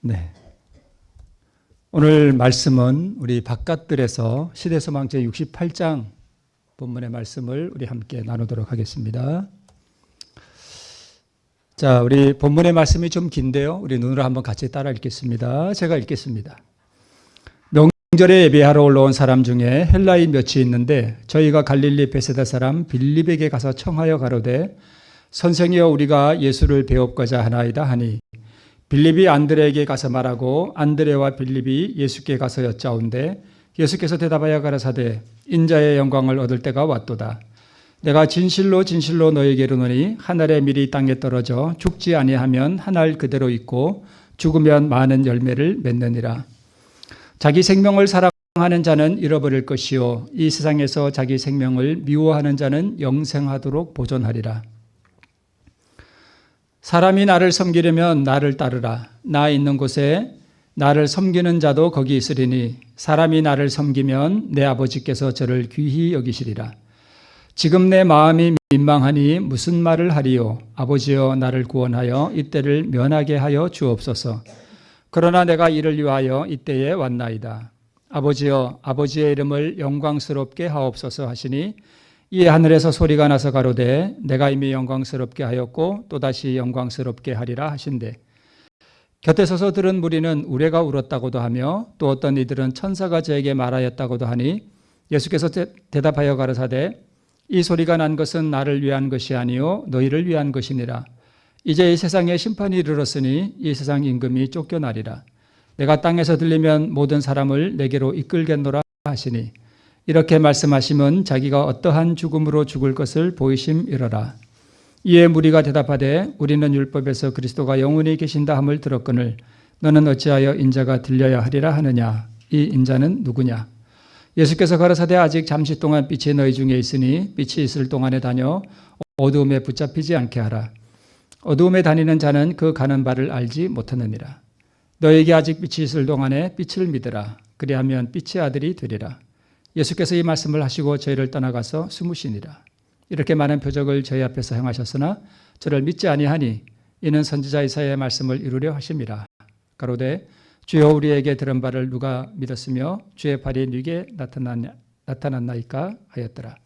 네. 오늘 말씀은 우리 바깥들에서 시대소망 제68장 본문의 말씀을 우리 함께 나누도록 하겠습니다. 자, 우리 본문의 말씀이 좀 긴데요. 우리 눈으로 한번 같이 따라 읽겠습니다. 제가 읽겠습니다. 명절에 예배하러 올라온 사람 중에 헬라인 몇이 있는데 저희가 갈릴리 베세다 사람 빌립에게 가서 청하여 가로되 선생이여 우리가 예수를 배웁고자 하나이다 하니 빌립이 안드레에게 가서 말하고 안드레와 빌립이 예수께 가서 여짜온데 예수께서 대답하여 가라사대 인자의 영광을 얻을 때가 왔도다. 내가 진실로 진실로 너에게 이르노니 한 알의 밀이 땅에 떨어져 죽지 아니하면 한 알 그대로 있고 죽으면 많은 열매를 맺느니라. 자기 생명을 사랑하는 자는 잃어버릴 것이요 이 세상에서 자기 생명을 미워하는 자는 영생하도록 보존하리라. 사람이 나를 섬기려면 나를 따르라. 나 있는 곳에 나를 섬기는 자도 거기 있으리니 사람이 나를 섬기면 내 아버지께서 저를 귀히 여기시리라. 지금 내 마음이 민망하니 무슨 말을 하리요. 아버지여 나를 구원하여 이때를 면하게 하여 주옵소서. 그러나 내가 이를 위하여 이때에 왔나이다. 아버지여 아버지의 이름을 영광스럽게 하옵소서 하시니 이에 하늘에서 소리가 나서 가로되 내가 이미 영광스럽게 하였고 또다시 영광스럽게 하리라 하신대. 곁에 서서 들은 무리는 우레가 울었다고도 하며 또 어떤 이들은 천사가 저에게 말하였다고도 하니 예수께서 대답하여 가라사대 이 소리가 난 것은 나를 위한 것이 아니요 너희를 위한 것이니라. 이제 이 세상에 심판이 이르렀으니 이 세상 임금이 쫓겨나리라. 내가 땅에서 들리면 모든 사람을 내게로 이끌겠노라 하시니 이렇게 말씀하시면 자기가 어떠한 죽음으로 죽을 것을 보이심이러라. 이에 무리가 대답하되 우리는 율법에서 그리스도가 영원히 계신다 함을 들었거늘 너는 어찌하여 인자가 들려야 하리라 하느냐. 이 인자는 누구냐. 예수께서 가라사대 아직 잠시 동안 빛이 너희 중에 있으니 빛이 있을 동안에 다녀 어두움에 붙잡히지 않게 하라. 어두움에 다니는 자는 그 가는 바를 알지 못하느니라. 너에게 아직 빛이 있을 동안에 빛을 믿으라. 그리하면 빛의 아들이 되리라. 예수께서 이 말씀을 하시고 저희를 떠나가서 숨으시니라. 이렇게 많은 표적을 저희 앞에서 행하셨으나 저를 믿지 아니하니 이는 선지자 이사야의 말씀을 이루려 하심이라. 가로되 주여 우리에게 들은 바를 누가 믿었으며 주의 발이 누게 나타났나이까 하였더라.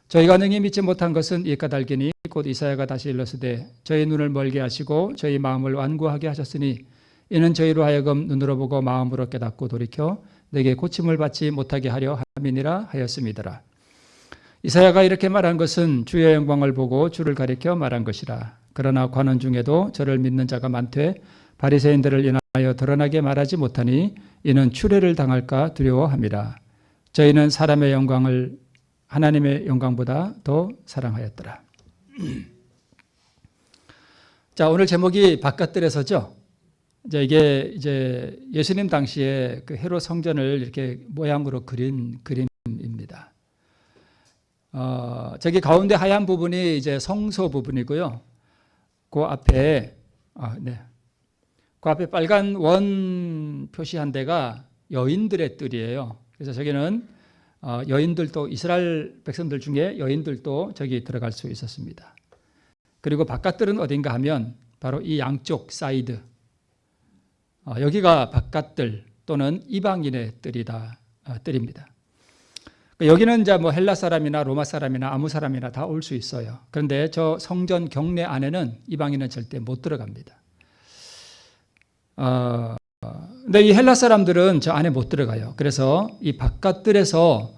저희가 능히 믿지 못한 것은 이 까닭이니 곧 이사야가 다시 일렀으되 저희 눈을 멀게 하시고 저희 마음을 완고하게 하셨으니 이는 저희로 하여금 눈으로 보고 마음으로 깨닫고 돌이켜 내게 고침을 받지 못하게 하려 함이니라 하였음이더라. 이사야가 이렇게 말한 것은 주의 영광을 보고 주를 가리켜 말한 것이라. 그러나 관원 중에도 저를 믿는 자가 많되 바리새인들을 인하여 드러나게 말하지 못하니 이는 추례를 당할까 두려워함이라. 저희는 사람의 영광을 하나님의 영광보다 더 사랑하였더라. 자, 오늘 제목이 바깥들에서죠. 이게 예수님 당시에 그 헤롯 성전을 이렇게 모양으로 그린 그림입니다. 저기 가운데 하얀 부분이 이제 성소 부분이고요. 그 앞에 그 앞에 빨간 원 표시한 데가 여인들의 뜰이에요. 그래서 저기는 여인들도 이스라엘 백성들 중에 여인들도 저기 들어갈 수 있었습니다. 그리고 바깥들은 어딘가 하면 바로 이 양쪽 사이드 여기가 바깥들 또는 이방인의 뜰입니다. 여기는 이제 뭐 헬라 사람이나 로마 사람이나 아무 사람이나 다 올 수 있어요. 그런데 저 성전 경내 안에는 이방인은 절대 못 들어갑니다. 근데 이 헬라 사람들은 저 안에 못 들어가요. 그래서 이 바깥들에서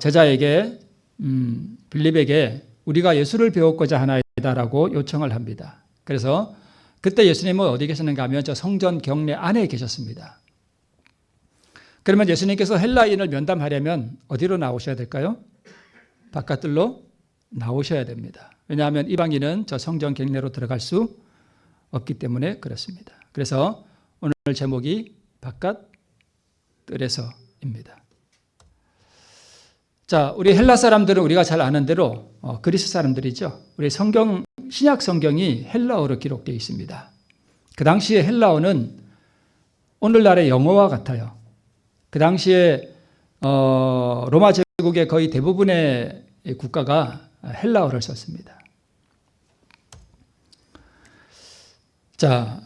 제자에게 빌립에게 우리가 예수를 배웠고자 하나이다라고 요청을 합니다. 그래서 그때 예수님은 어디 계셨는가 하면 저 성전 경내 안에 계셨습니다. 그러면 예수님께서 헬라인을 면담하려면 어디로 나오셔야 될까요? 바깥들로 나오셔야 됩니다. 왜냐하면 이방인은 저 성전 경내로 들어갈 수 없기 때문에 그렇습니다. 그래서 오늘 제목이 바깥들에서입니다. 자, 우리 헬라 사람들은 우리가 잘 아는 대로 그리스 사람들이죠. 우리 신약 성경이 헬라어로 기록되어 있습니다. 그 당시에 헬라어는 오늘날의 영어와 같아요. 그 당시에 로마 제국의 거의 대부분의 국가가 헬라어를 썼습니다. 자,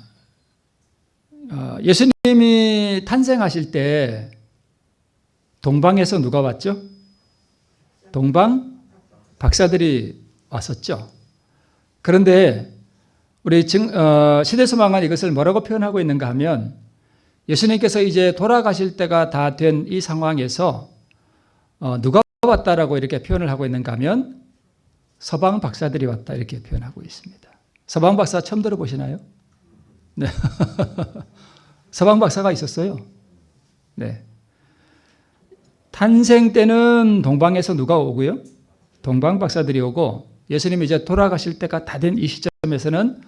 예수님이 탄생하실 때 동방에서 누가 왔죠? 동방 박사들이 왔었죠. 그런데 우리 시대서망은 이것을 뭐라고 표현하고 있는가 하면 예수님께서 이제 돌아가실 때가 다 된 이 상황에서 누가 왔다라고 이렇게 표현을 하고 있는가 하면 서방 박사들이 왔다 이렇게 표현하고 있습니다. 서방 박사 처음 들어보시나요? 네. 서방 박사가 있었어요. 네. 탄생 때는 동방에서 누가 오고요? 동방 박사들이 오고 예수님이 이제 돌아가실 때가 다 된 이 시점에서는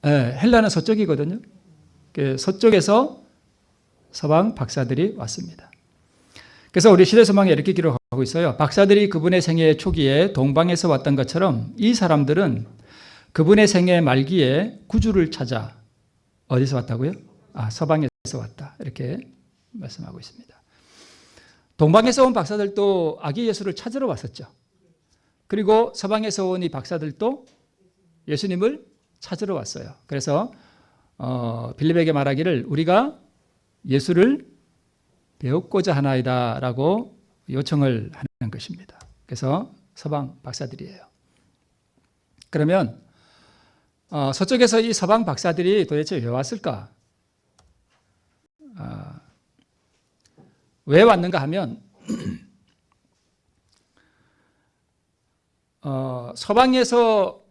헬라는 서쪽이거든요. 서쪽에서 서방 박사들이 왔습니다. 그래서 우리 시대서망에 이렇게 기록하고 있어요. 박사들이 그분의 생애 초기에 동방에서 왔던 것처럼 이 사람들은 그분의 생애 말기에 구주를 찾아 어디서 왔다고요? 서방에서 왔다. 이렇게 말씀하고 있습니다. 동방에서 온 박사들도 아기 예수를 찾으러 왔었죠. 그리고 서방에서 온 이 박사들도 예수님을 찾으러 왔어요. 그래서 빌립에게 말하기를 우리가 예수를 배우고자 하나이다 라고 요청을 하는 것입니다. 그래서 서방 박사들이에요. 그러면 서쪽에서 이 서방 박사들이 도대체 왜 왔을까? 왜 왔는가 하면 서방에서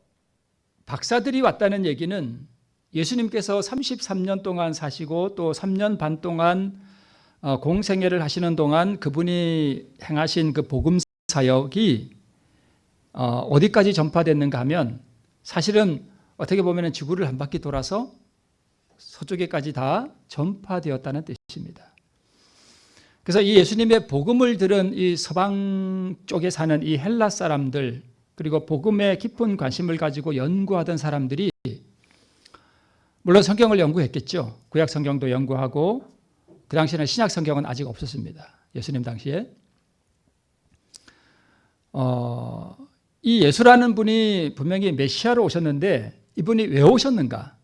박사들이 왔다는 얘기는 예수님께서 33년 동안 사시고 또 3년 반 동안 공생애를 하시는 동안 그분이 행하신 그 복음 사역이 어디까지 전파됐는가 하면 사실은 어떻게 보면 지구를 한 바퀴 돌아서 서쪽에까지 다 전파되었다는 뜻입니다. 그래서 이 예수님의 복음을 들은 이 서방 쪽에 사는 이 헬라 사람들 그리고 복음에 깊은 관심을 가지고 연구하던 사람들이 물론 성경을 연구했겠죠. 구약 성경도 연구하고 그 당시에는 신약 성경은 아직 없었습니다. 예수님 당시에. 이 예수라는 분이 분명히 메시아로 오셨는데 이분이 왜 오셨는가?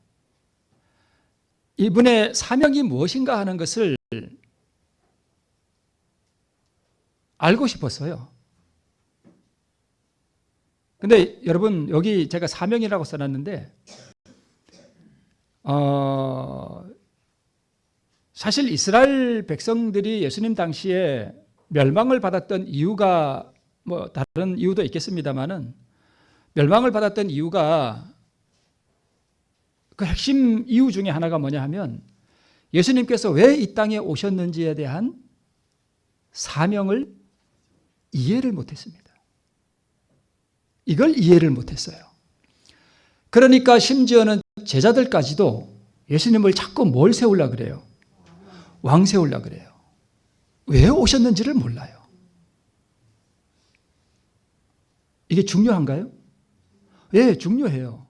이분의 사명이 무엇인가 하는 것을 알고 싶었어요. 근데 여러분 여기 제가 사명이라고 써놨는데 사실 이스라엘 백성들이 예수님 당시에 멸망을 받았던 이유가 뭐 다른 이유도 있겠습니다만은 멸망을 받았던 이유가 그 핵심 이유 중에 하나가 뭐냐 하면 예수님께서 왜 이 땅에 오셨는지에 대한 사명을 이해를 못했습니다. 이걸 이해를 못했어요. 그러니까 심지어는 제자들까지도 예수님을 자꾸 뭘 세우려고 그래요? 왕 세우려고 그래요. 왜 오셨는지를 몰라요. 이게 중요한가요? 예, 중요해요.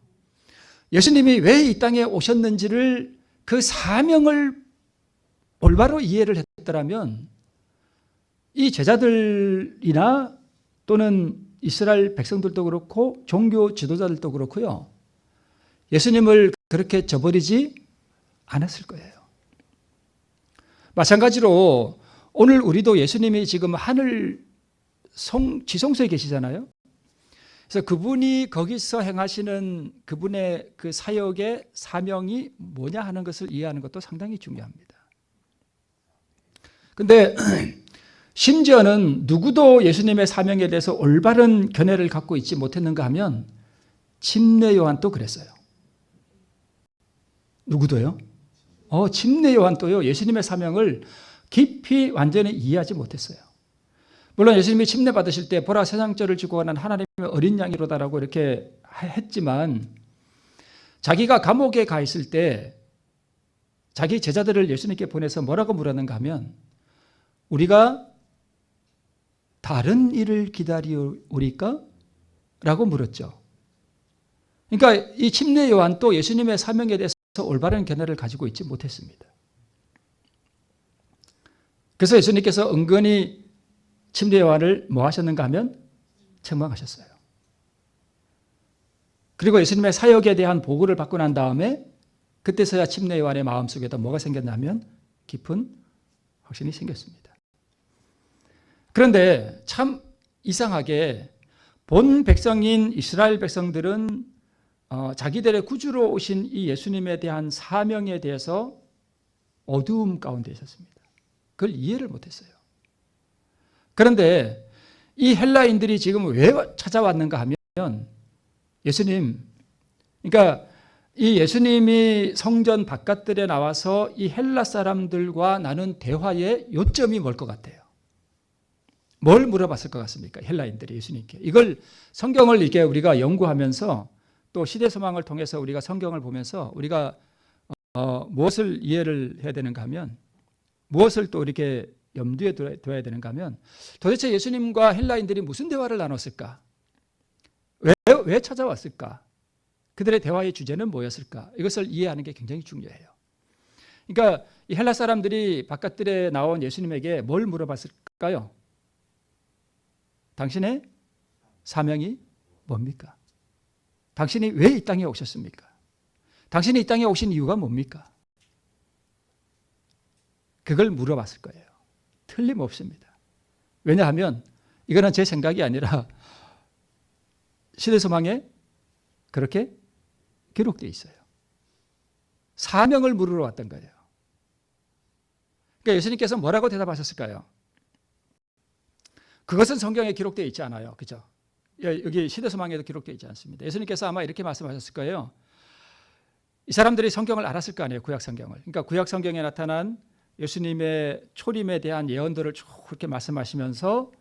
예수님이 왜 이 땅에 오셨는지를 그 사명을 올바로 이해를 했더라면 이 제자들이나 또는 이스라엘 백성들도 그렇고 종교 지도자들도 그렇고요. 예수님을 그렇게 저버리지 않았을 거예요. 마찬가지로 오늘 우리도 예수님이 지금 하늘 지성소에 계시잖아요. 그래서 그분이 거기서 행하시는 그분의 그 사역의 사명이 뭐냐 하는 것을 이해하는 것도 상당히 중요합니다. 그런데 심지어는 누구도 예수님의 사명에 대해서 올바른 견해를 갖고 있지 못했는가 하면 침례 요한도 그랬어요. 누구도요? 침례 요한도요. 예수님의 사명을 깊이 완전히 이해하지 못했어요. 물론 예수님이 침례 받으실 때 보라 세상죄를 지고 가는 하나님의 어린 양이로다라고 이렇게 했지만 자기가 감옥에 가 있을 때 자기 제자들을 예수님께 보내서 뭐라고 물었는가 하면 우리가 다른 일을 기다리오리까? 라고 물었죠. 그러니까 이 침례 요한도 예수님의 사명에 대해서 올바른 견해를 가지고 있지 못했습니다. 그래서 예수님께서 은근히 침례 요한을 뭐 하셨는가 하면 책망하셨어요. 그리고 예수님의 사역에 대한 보고를 받고 난 다음에 그때서야 침례 요한의 마음속에도 뭐가 생겼냐면 깊은 확신이 생겼습니다. 그런데 참 이상하게 본 백성인 이스라엘 백성들은 자기들의 구주로 오신 이 예수님에 대한 사명에 대해서 어두움 가운데 있었습니다. 그걸 이해를 못했어요. 그런데 이 헬라인들이 지금 왜 찾아왔는가 하면 예수님, 그러니까 이 예수님이 성전 바깥들에 나와서 이 헬라 사람들과 나눈 대화의 요점이 뭘 것 같아요? 뭘 물어봤을 것 같습니까? 헬라인들이 예수님께. 이걸 성경을 이렇게 우리가 연구하면서 또 시대소망을 통해서 우리가 성경을 보면서 우리가 무엇을 이해를 해야 되는가 하면 무엇을 또 이렇게 염두에 둬야 되는가 하면 도대체 예수님과 헬라인들이 무슨 대화를 나눴을까? 왜 찾아왔을까? 그들의 대화의 주제는 뭐였을까? 이것을 이해하는 게 굉장히 중요해요. 그러니까 이 헬라 사람들이 바깥들에 나온 예수님에게 뭘 물어봤을까요? 당신의 사명이 뭡니까? 당신이 왜 이 땅에 오셨습니까? 당신이 이 땅에 오신 이유가 뭡니까? 그걸 물어봤을 거예요. 틀림없습니다. 왜냐하면 이거는 제 생각이 아니라 시대소망에 그렇게 기록되어 있어요. 사명을 물으러 왔던 거예요. 그러니까 예수님께서 뭐라고 대답하셨을까요? 그것은 성경에 기록되어 있지 않아요. 그죠? 여기 시대소망에도 기록되어 있지 않습니다. 예수님께서 아마 이렇게 말씀하셨을 거예요. 이 사람들이 성경을 알았을 거 아니에요. 구약 성경을. 그러니까 구약 성경에 나타난 예수님의 초림에 대한 예언들을 쭉 그렇게 말씀하시면서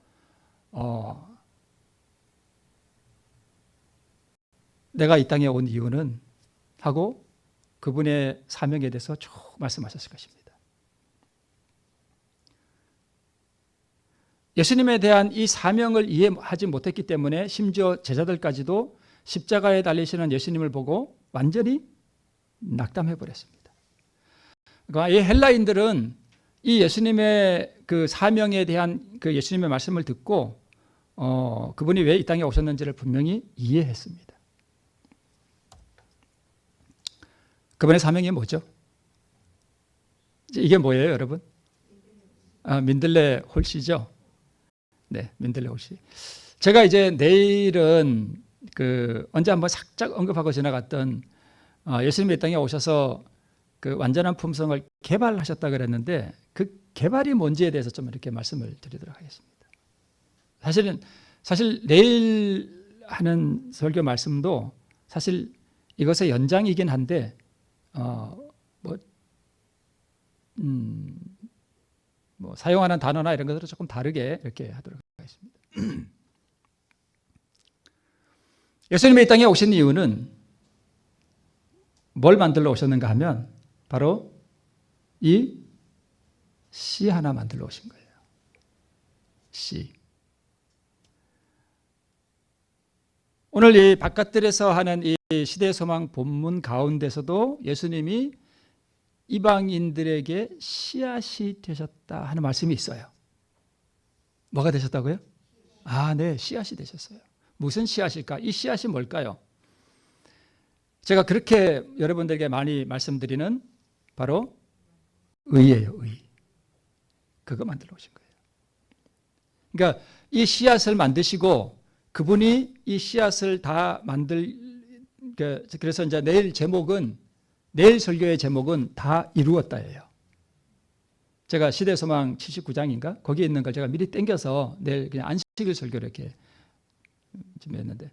내가 이 땅에 온 이유는 하고 그분의 사명에 대해서 쭉 말씀하셨을 것입니다. 예수님에 대한 이 사명을 이해하지 못했기 때문에 심지어 제자들까지도 십자가에 달리시는 예수님을 보고 완전히 낙담해 버렸습니다. 그러니까 이 헬라인들은 이 예수님의 그 사명에 대한 그 예수님의 말씀을 듣고 그분이 왜 이 땅에 오셨는지를 분명히 이해했습니다. 그분의 사명이 뭐죠? 이게 뭐예요, 여러분? 민들레 홀씨죠. 네, 민들레 홀씨. 제가 이제 내일은 언제 한번 살짝 언급하고 지나갔던 예수님이 이 땅에 오셔서 그 완전한 품성을 개발하셨다 그랬는데 그 개발이 뭔지에 대해서 좀 이렇게 말씀을 드리도록 하겠습니다. 사실 내일 하는 설교 말씀도 사실 이것의 연장이긴 한데 사용하는 단어나 이런 것들은 조금 다르게 이렇게 하도록 하겠습니다. 예수님이 이 땅에 오신 이유는 뭘 만들러 오셨는가 하면 바로 이 씨 하나 만들러 오신 거예요. 씨. 오늘 이 바깥들에서 하는 이 시대소망 본문 가운데서도 예수님이 이방인들에게 씨앗이 되셨다 하는 말씀이 있어요. 뭐가 되셨다고요? 네, 씨앗이 되셨어요. 무슨 씨앗일까? 이 씨앗이 뭘까요? 제가 그렇게 여러분들에게 많이 말씀드리는 바로 의예요, 의. 그거 만들어 오신 거예요. 그러니까 이 씨앗을 만드시고 그분이 이 씨앗을 다 그래서 이제 내일 설교의 제목은 다 이루었다예요. 제가 시대소망 79장인가? 거기에 있는 걸 제가 미리 땡겨서 내일 그냥 안식일 설교를 이렇게 좀 했는데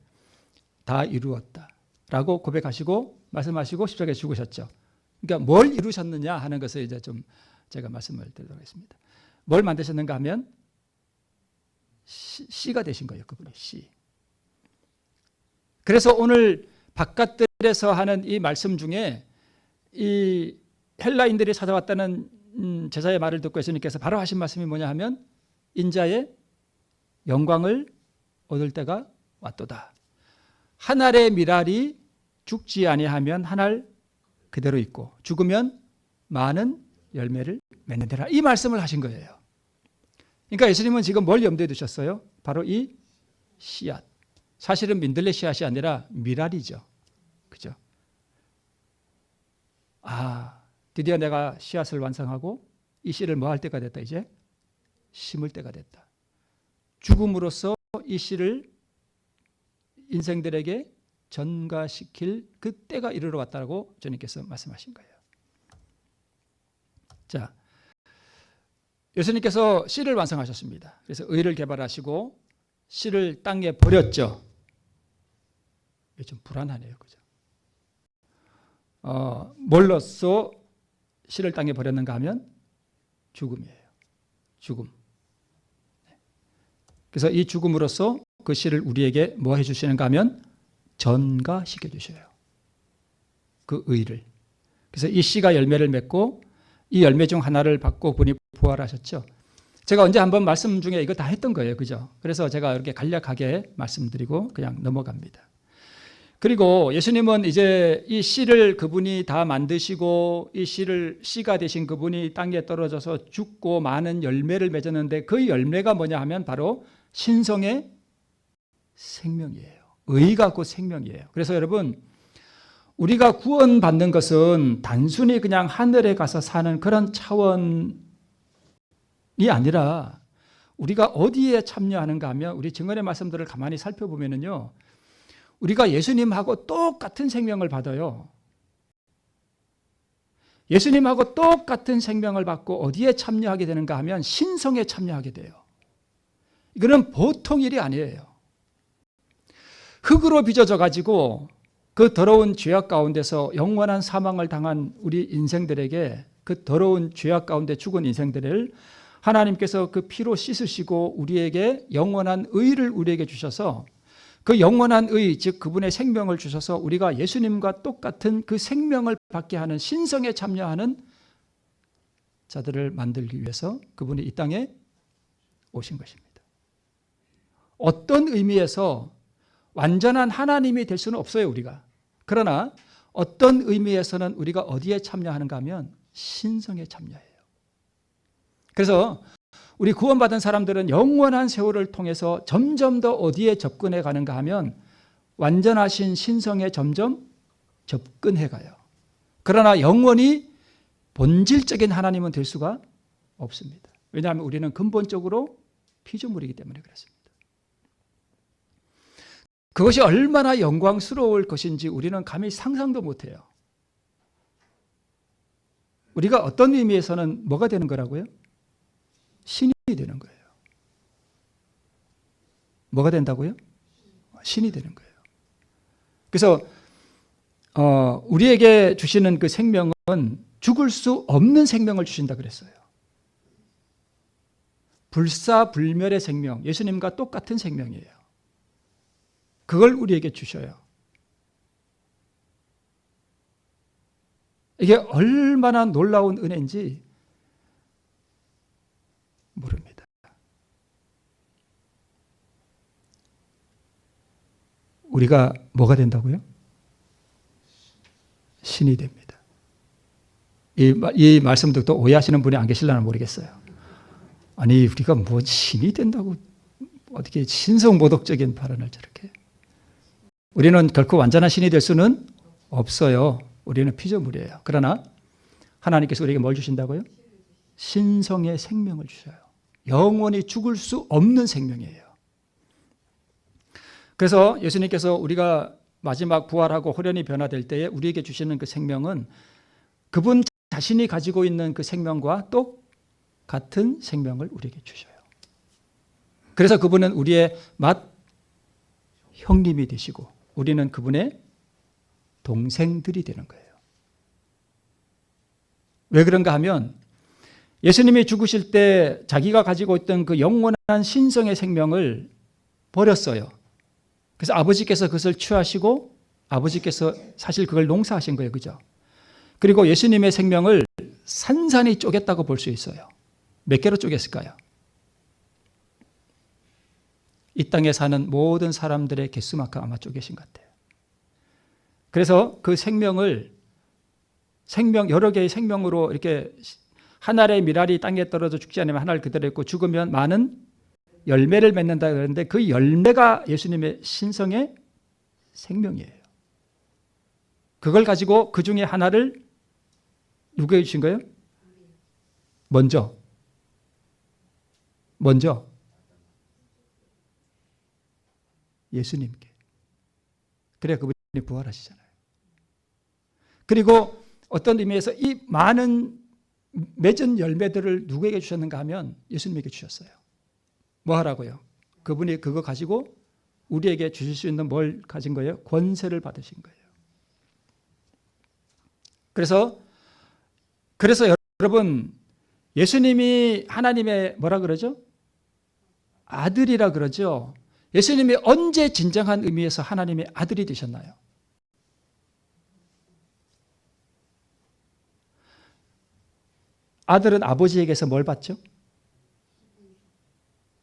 다 이루었다. 라고 고백하시고 말씀하시고 십자가에 죽으셨죠. 그러니까 뭘 이루셨느냐 하는 것을 이제 좀 제가 말씀을 드리도록 하겠습니다. 뭘 만드셨는가 하면 씨가 되신 거예요. 그분이 씨. 그래서 오늘 바깥들에서 하는 이 말씀 중에 이 헬라인들이 찾아왔다는 제자의 말을 듣고 예수님께서 바로 하신 말씀이 뭐냐 하면 인자의 영광을 얻을 때가 왔도다. 한 알의 밀알이 죽지 아니하면 한 알 그대로 있고 죽으면 많은 열매를 맺는다라. 이 말씀을 하신 거예요. 그러니까 예수님은 지금 뭘 염두에 두셨어요? 바로 이 씨앗. 사실은 민들레 씨앗이 아니라 밀알이죠. 그죠? 드디어 내가 씨앗을 완성하고 이 씨를 뭐 할 때가 됐다? 이제 심을 때가 됐다. 죽음으로써 이 씨를 인생들에게 전가시킬 그 때가 이르러 왔다고 주님께서 말씀하신 거예요. 자, 예수님께서 씨를 완성하셨습니다. 그래서 의를 개발하시고 씨를 땅에 버렸죠. 이게 좀 불안하네요, 그죠? 뭘로써 씨를 땅에 버렸는가 하면 죽음이에요. 죽음. 그래서 이 죽음으로써 그 씨를 우리에게 뭐 해주시는가 하면 전가시켜 주셔요. 그 의를. 그래서 이 씨가 열매를 맺고 이 열매 중 하나를 받고 그분이 부활하셨죠. 제가 언제 한번 말씀 중에 이거 다 했던 거예요. 그죠? 그래서 제가 이렇게 간략하게 말씀드리고 그냥 넘어갑니다. 그리고 예수님은 이제 이 씨를 그분이 다 만드시고 이 씨가 되신 그분이 땅에 떨어져서 죽고 많은 열매를 맺었는데 그 열매가 뭐냐 하면 바로 신성의 생명이에요. 의가 곧 생명이에요. 그래서 여러분, 우리가 구원받는 것은 단순히 그냥 하늘에 가서 사는 그런 차원이 아니라 우리가 어디에 참여하는가 하면 우리 증언의 말씀들을 가만히 살펴보면요, 우리가 예수님하고 똑같은 생명을 받아요. 예수님하고 똑같은 생명을 받고 어디에 참여하게 되는가 하면 신성에 참여하게 돼요. 이거는 보통 일이 아니에요. 흙으로 빚어져 가지고 그 더러운 죄악 가운데서 영원한 사망을 당한 우리 인생들에게, 그 더러운 죄악 가운데 죽은 인생들을 하나님께서 그 피로 씻으시고 우리에게 영원한 의를 우리에게 주셔서 그 영원한 의, 즉 그분의 생명을 주셔서 우리가 예수님과 똑같은 그 생명을 받게 하는 신성에 참여하는 자들을 만들기 위해서 그분이 이 땅에 오신 것입니다. 어떤 의미에서 완전한 하나님이 될 수는 없어요, 우리가. 그러나 어떤 의미에서는 우리가 어디에 참여하는가 하면 신성에 참여해요. 그래서 우리 구원받은 사람들은 영원한 세월을 통해서 점점 더 어디에 접근해 가는가 하면 완전하신 신성에 점점 접근해 가요. 그러나 영원히 본질적인 하나님은 될 수가 없습니다. 왜냐하면 우리는 근본적으로 피조물이기 때문에 그렇습니다. 그것이 얼마나 영광스러울 것인지 우리는 감히 상상도 못해요. 우리가 어떤 의미에서는 뭐가 되는 거라고요? 신이 되는 거예요. 뭐가 된다고요? 신이 되는 거예요. 그래서 우리에게 주시는 그 생명은 죽을 수 없는 생명을 주신다 그랬어요. 불사불멸의 생명, 예수님과 똑같은 생명이에요. 그걸 우리에게 주셔요. 이게 얼마나 놀라운 은혜인지 모릅니다. 우리가 뭐가 된다고요? 신이 됩니다. 이 말씀 듣고 오해하시는 분이 안 계실려나 모르겠어요. 아니, 우리가 뭐 신이 된다고 어떻게 신성모독적인 발언을 저렇게. 우리는 결코 완전한 신이 될 수는 없어요. 우리는 피조물이에요. 그러나 하나님께서 우리에게 뭘 주신다고요? 신성의 생명을 주셔요. 영원히 죽을 수 없는 생명이에요. 그래서 예수님께서 우리가 마지막 부활하고 호련히 변화될 때에 우리에게 주시는 그 생명은 그분 자신이 가지고 있는 그 생명과 똑같은 생명을 우리에게 주셔요. 그래서 그분은 우리의 맏 형님이 되시고 우리는 그분의 동생들이 되는 거예요. 왜 그런가 하면 예수님이 죽으실 때 자기가 가지고 있던 그 영원한 신성의 생명을 버렸어요. 그래서 아버지께서 그것을 취하시고 아버지께서 사실 그걸 농사하신 거예요. 그죠? 그리고 예수님의 생명을 산산이 쪼갰다고 볼 수 있어요. 몇 개로 쪼갰을까요? 이 땅에 사는 모든 사람들의 개수만큼 아마 쪼개신 것 같아요. 그래서 그 여러 개의 생명으로 이렇게 한 알의 밀알이 땅에 떨어져 죽지 않으면 한 알 그대로 있고 죽으면 많은 열매를 맺는다 그러는데 그 열매가 예수님의 신성의 생명이에요. 그걸 가지고 그 중에 하나를 누구에게 주신 거예요? 먼저. 예수님께. 그래야 그분이 부활하시잖아요. 그리고 어떤 의미에서 이 많은 맺은 열매들을 누구에게 주셨는가 하면 예수님에게 주셨어요. 뭐 하라고요? 그분이 그거 가지고 우리에게 주실 수 있는 뭘 가진 거예요? 권세를 받으신 거예요. 그래서 여러분, 예수님이 하나님의 뭐라 그러죠? 아들이라 그러죠. 예수님이 언제 진정한 의미에서 하나님의 아들이 되셨나요? 아들은 아버지에게서 뭘 받죠?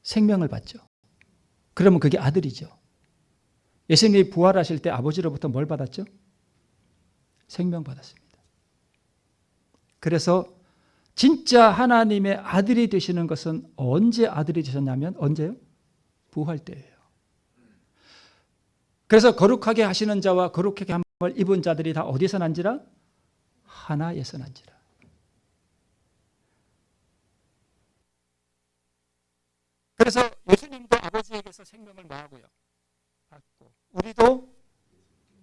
생명을 받죠. 그러면 그게 아들이죠. 예수님이 부활하실 때 아버지로부터 뭘 받았죠? 생명 받았습니다. 그래서 진짜 하나님의 아들이 되시는 것은 언제 아들이 되셨냐면 언제요? 부활 때예요. 그래서 거룩하게 하시는 자와 거룩하게 함을 입은 자들이 다 어디서 난지라? 하나에서 난지라. 그래서 예수님도 아버지에게서 생명을 뭐하고요? 받고 우리도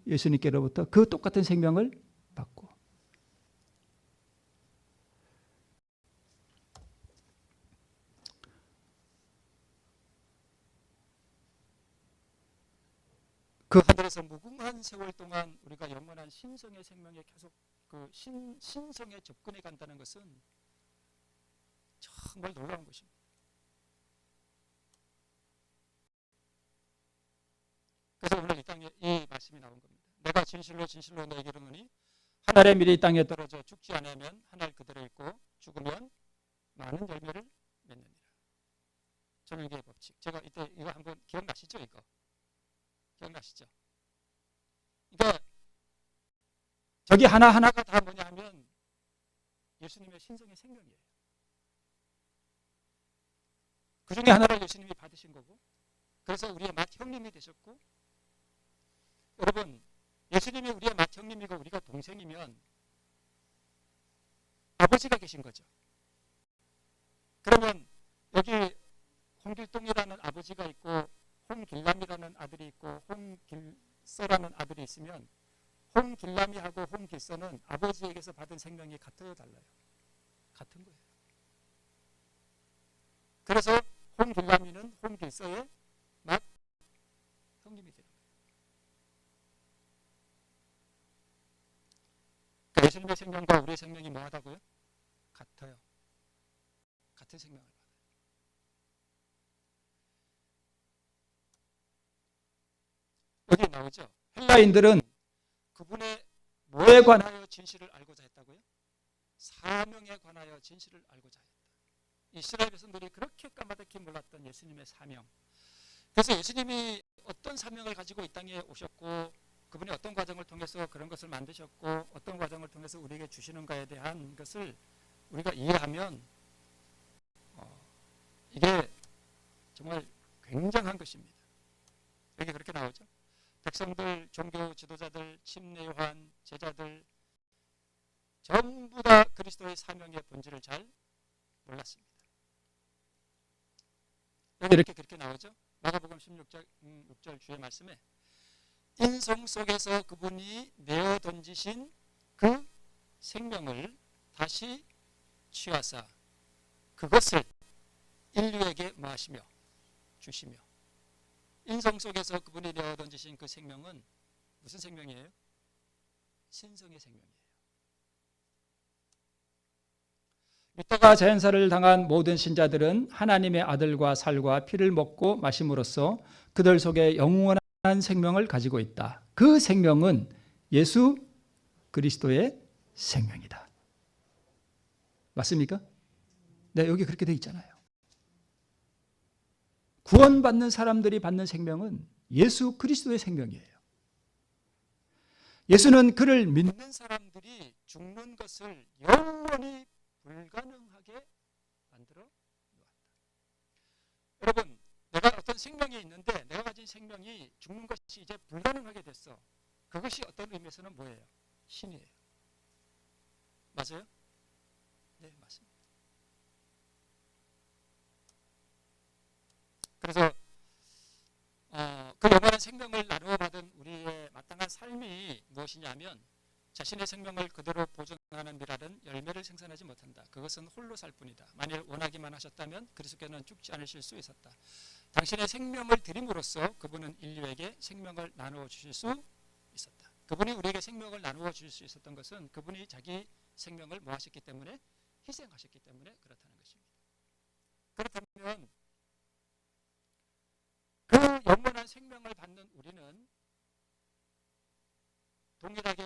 예수님께로부터 그 똑같은 생명을 받고 그 하늘에서 무궁한 세월 동안 우리가 영원한 신성의 생명에 계속 그 신성에 접근해 간다는 것은 정말 놀라운 것입니다. 그래서 오늘 이 땅에 이 말씀이 나온 겁니다. 내가 진실로 진실로 너에게 이르노니 하늘의 밀이 땅에 떨어져 죽지 않으면 하늘 그대로 있고 죽으면 많은 열매를 맺느니라. 전율계의 법칙. 제가 이때 이거 한번 기억나시죠? 이거 기억나시죠? 그러니까 저기 하나하나가 다 뭐냐 하면 예수님의 신성의 생명이에요. 그 중에 하나를 예수님이 받으신 거고 그래서 우리의 맏 형님이 되셨고 여러분 예수님이 우리의 맏 형님이고 우리가 동생이면 아버지가 계신 거죠. 그러면 여기 홍길동이라는 아버지가 있고 홍길남이라는 아들이 있고 홍길서라는 아들이 있으면 홍길남이하고 홍길서는 아버지에게서 받은 생명이 같아요, 달라요? 같은 거예요. 그래서 홍길남이는 홍길서의 맏 형님이 되는 거예요. 그러니까 예수님의 생명과 우리의 생명이 뭐하다고요? 같아요. 같은 생명을 받아요. 여기 나오죠. 헬라인들은 그분의 뭐에 관하여 진실을 알고자 했다고요? 사명에 관하여 진실을 알고자 했다. 이스라엘 백성들이 그렇게 까마득히 몰랐던 예수님의 사명. 그래서 예수님이 어떤 사명을 가지고 이 땅에 오셨고 그분이 어떤 과정을 통해서 그런 것을 만드셨고 어떤 과정을 통해서 우리에게 주시는가에 대한 것을 우리가 이해하면 이게 정말 굉장한 것입니다. 여기 그렇게 나오죠. 백성들, 종교 지도자들, 침례요한, 제자들 전부 다 그리스도의 사명의 본질을 잘 몰랐습니다. 여기 이렇게 그렇게 나오죠. 마가복음 16절 주의 말씀에 인성 속에서 그분이 내어 던지신 그 생명을 다시 취하사 그것을 인류에게 뭐하시며 주시며 인성 속에서 그분이 내어 던지신 그 생명은 무슨 생명이에요? 신성의 생명이에요. 믿다가 자연사를 당한 모든 신자들은 하나님의 아들과 살과 피를 먹고 마심으로써 그들 속에 영원한 생명을 가지고 있다. 그 생명은 예수 그리스도의 생명이다. 맞습니까? 네, 여기 그렇게 돼 있잖아요. 구원받는 사람들이 받는 생명은 예수 그리스도의 생명이에요. 예수는 그를 믿는 사람들이 죽는 것을 영원히 불가능하게 만들어 놓았다. 여러분, 내가 어떤 생명이 있는데 내가 가진 생명이 죽는 것이 이제 불가능하게 됐어. 그것이 어떤 의미에서는 뭐예요? 신이에요. 맞아요? 네, 맞습니다. 그래서 그 영원한 생명을 나누어 받은 우리의 마땅한 삶이 무엇이냐면 자신의 생명을 그대로 보존하는 일하는 열매를 생산하지 못한다. 그것은 홀로 살 뿐이다. 만일 원하기만 하셨다면 그리스도께는 죽지 않으실 수 있었다. 당신의 생명을 드림으로써 그분은 인류에게 생명을 나누어 주실 수 있었다. 그분이 우리에게 생명을 나누어 주실 수 있었던 것은 그분이 자기 생명을 뭐 하셨기 때문에 희생하셨기 때문에 그렇다는 것입니다. 그렇다면 그 영원한 생명을 받는 우리는 동일하게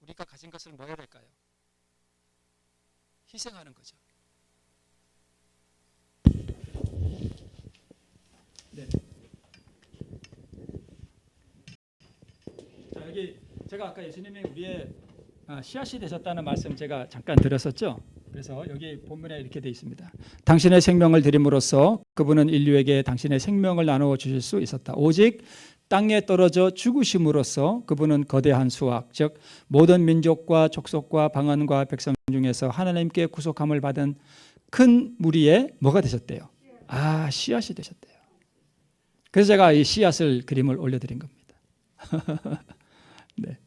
우리가 가진 것을 뭐 해야 될까요? 희생하는 거죠. 네. 자, 여기 제가 아까 예수님이 우리의 씨앗이 되셨다는 말씀 제가 잠깐 드렸었죠. 그래서 여기 본문에 이렇게 되어 있습니다. 당신의 생명을 드림으로써 그분은 인류에게 당신의 생명을 나누어 주실 수 있었다. 오직 땅에 떨어져 죽으심으로써 그분은 거대한 수확, 즉 모든 민족과 족속과 방언과 백성 중에서 하나님께 구속함을 받은 큰 무리의 뭐가 되셨대요? 씨앗이 되셨대요. 그래서 제가 이 씨앗을 그림을 올려드린 겁니다. 네.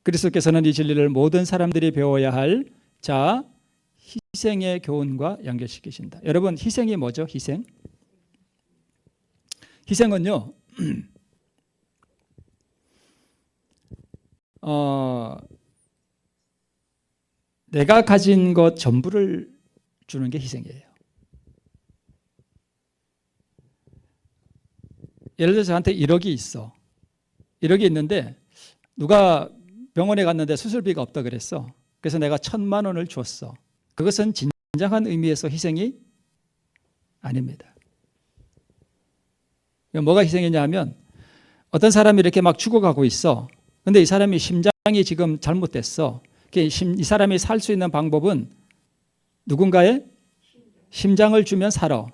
그리스도께서는 이 진리를 모든 사람들이 배워야 할 희생의 교훈과 연결시키신다. 여러분, 희생이 뭐죠? 희생은요, 내가 가진 것 전부를 주는 게 희생이에요. 예를 들어서 저한테 1억이 있어. 1억이 있는데 누가 병원에 갔는데 수술비가 없다 그랬어. 그래서 내가 1,000만 원을 줬어. 그것은 진정한 의미에서 희생이 아닙니다. 뭐가 희생이냐 하면 어떤 사람이 이렇게 막 죽어가고 있어. 근데 이 사람이 심장이 지금 잘못됐어. 이 사람이 살 수 있는 방법은 누군가의 심장을 주면 살아.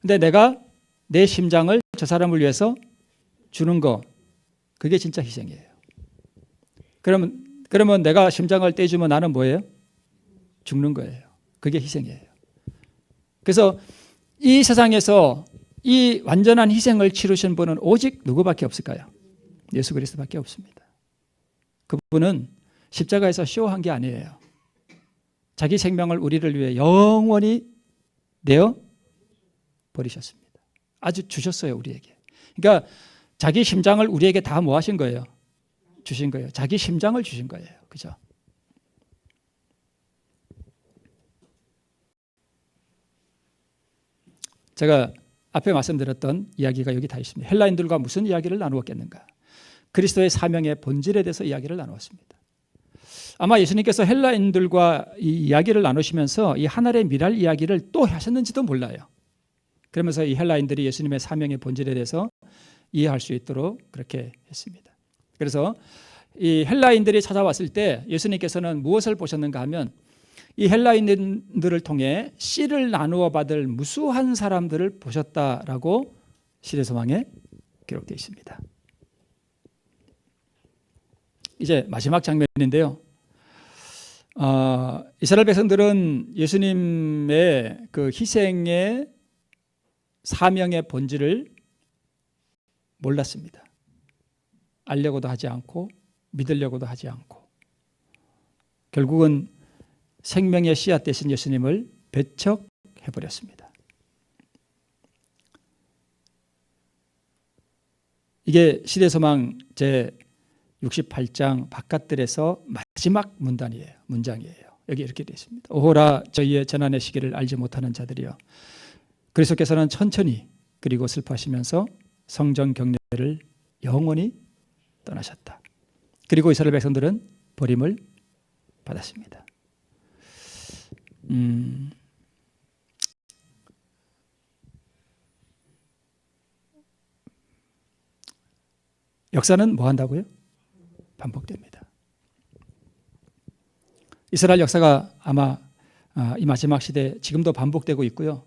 근데 내가 내 심장을 저 사람을 위해서 주는 거, 그게 진짜 희생이에요. 그러면 내가 심장을 떼주면 나는 뭐예요? 죽는 거예요. 그게 희생이에요. 그래서 이 세상에서 이 완전한 희생을 치르신 분은 오직 누구밖에 없을까요? 예수 그리스도밖에 없습니다. 그분은 십자가에서 쇼한 게 아니에요. 자기 생명을 우리를 위해 영원히 내어 버리셨습니다. 아주 주셨어요, 우리에게. 그러니까 자기 심장을 우리에게 다 뭐 하신 거예요? 주신 거예요. 자기 심장을 주신 거예요. 그죠? 제가 앞에 말씀드렸던 이야기가 여기 다 있습니다. 헬라인들과 무슨 이야기를 나누었겠는가? 그리스도의 사명의 본질에 대해서 이야기를 나누었습니다. 아마 예수님께서 헬라인들과 이 이야기를 나누시면서 이 하늘의 미랄 이야기를 또 하셨는지도 몰라요. 그러면서 이 헬라인들이 예수님의 사명의 본질에 대해서 이해할 수 있도록 그렇게 했습니다. 그래서 이 헬라인들이 찾아왔을 때 예수님께서는 무엇을 보셨는가 하면 이 헬라인들을 통해 씨를 나누어 받을 무수한 사람들을 보셨다라고 시대소망에 기록되어 있습니다. 이제 마지막 장면인데요. 이스라엘 백성들은 예수님의 그 희생의 사명의 본질을 몰랐습니다. 알려고도 하지 않고 믿으려고도 하지 않고 결국은 생명의 씨앗 되신 예수님을 배척해버렸습니다. 이게 시대소망 제 68장 바깥들에서 마지막 문장이에요. 여기 이렇게 되어 있습니다. 오호라 저희의 재난의 시기를 알지 못하는 자들이여, 그리스도께서는 천천히 그리고 슬퍼하시면서 성전 경례를 영원히 떠나셨다. 그리고 이스라엘 백성들은 버림을 받았습니다. 역사는 뭐 한다고요? 반복됩니다. 이스라엘 역사가 아마 이 마지막 시대 지금도 반복되고 있고요.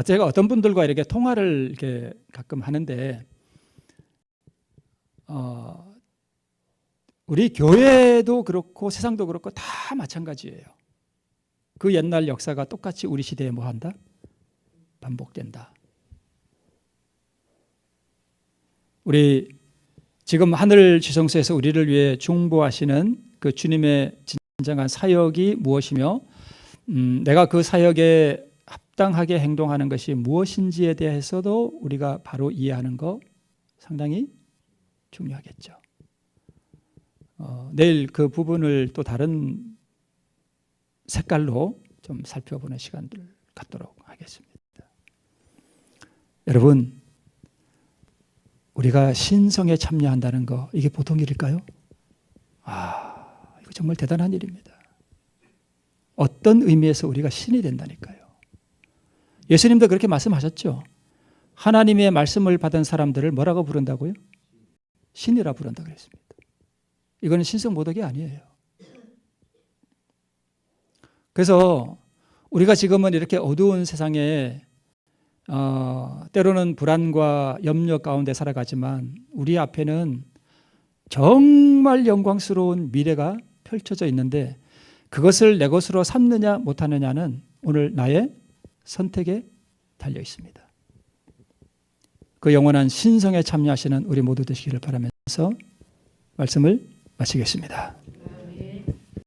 제가 어떤 분들과 이렇게 통화를 이렇게 가끔 하는데 우리 교회도 그렇고 세상도 그렇고 다 마찬가지예요. 그 옛날 역사가 똑같이 우리 시대에 뭐 한다? 반복된다. 우리 지금 하늘 지성소에서 우리를 위해 중보하시는 그 주님의 진정한 사역이 무엇이며 내가 그 사역에 합당하게 행동하는 것이 무엇인지에 대해서도 우리가 바로 이해하는 거 상당히 중요하겠죠. 내일 그 부분을 또 다른 색깔로 좀 살펴보는 시간들을 갖도록 하겠습니다. 여러분, 우리가 신성에 참여한다는 거 이게 보통 일일까요? 이거 정말 대단한 일입니다. 어떤 의미에서 우리가 신이 된다니까요. 예수님도 그렇게 말씀하셨죠. 하나님의 말씀을 받은 사람들을 뭐라고 부른다고요? 신이라 부른다고 그랬습니다. 이거는 신성모독이 아니에요. 그래서 우리가 지금은 이렇게 어두운 세상에 때로는 불안과 염려 가운데 살아가지만 우리 앞에는 정말 영광스러운 미래가 펼쳐져 있는데 그것을 내 것으로 삼느냐 못하느냐는 오늘 나의 선택에 달려 있습니다. 그 영원한 신성에 참여하시는 우리 모두 되시기를 바라면서 말씀을 마치겠습니다.